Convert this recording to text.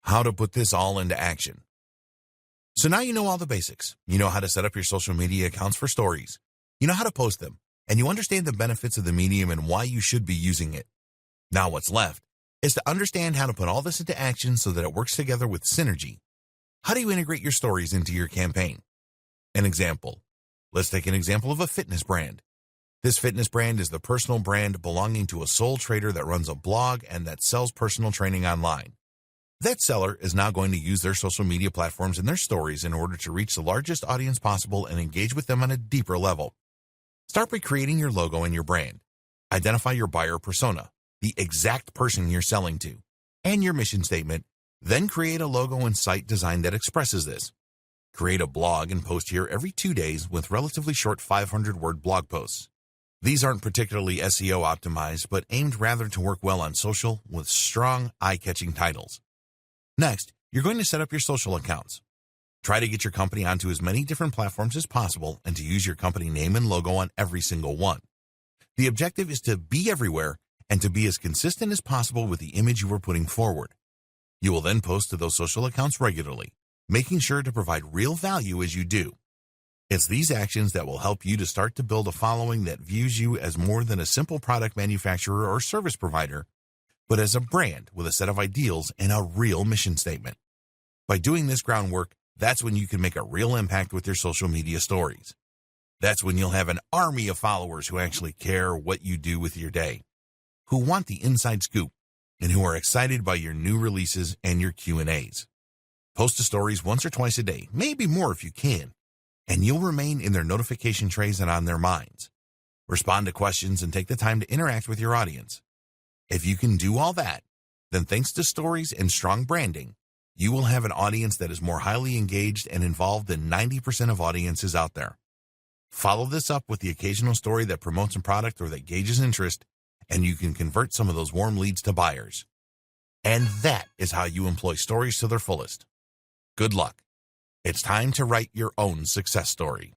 how to put this all into action. So now you know all the basics. You know how to set up your social media accounts for stories. You know how to post them, and you understand the benefits of the medium and why you should be using it. Now what's left is to understand how to put all this into action so that it works together with synergy. How do you integrate your stories into your campaign? An example. Let's take an example of a fitness brand. This fitness brand is the personal brand belonging to a sole trader that runs a blog and that sells personal training online. That seller is now going to use their social media platforms and their stories in order to reach the largest audience possible and engage with them on a deeper level. Start by creating your logo and your brand. Identify your buyer persona, the exact person you're selling to, and your mission statement. Then create a logo and site design that expresses this. Create a blog and post here every 2 days with relatively short 500-word blog posts. These aren't particularly SEO optimized, but aimed rather to work well on social with strong, eye-catching titles. Next, you're going to set up your social accounts. Try to get your company onto as many different platforms as possible and to use your company name and logo on every single one. The objective is to be everywhere and to be as consistent as possible with the image you are putting forward. You will then post to those social accounts regularly, making sure to provide real value as you do. It's these actions that will help you to start to build a following that views you as more than a simple product manufacturer or service provider, but as a brand with a set of ideals and a real mission statement. By doing this groundwork, that's when you can make a real impact with your social media stories. That's when you'll have an army of followers who actually care what you do with your day, who want the inside scoop, and who are excited by your new releases and your Q&As. Post to stories once or twice a day, maybe more if you can, and you'll remain in their notification trays and on their minds. Respond to questions and take the time to interact with your audience. If you can do all that, then thanks to stories and strong branding, you will have an audience that is more highly engaged and involved than 90% of audiences out there. Follow this up with the occasional story that promotes a product or that gauges interest, and you can convert some of those warm leads to buyers. And that is how you employ stories to their fullest. Good luck. It's time to write your own success story.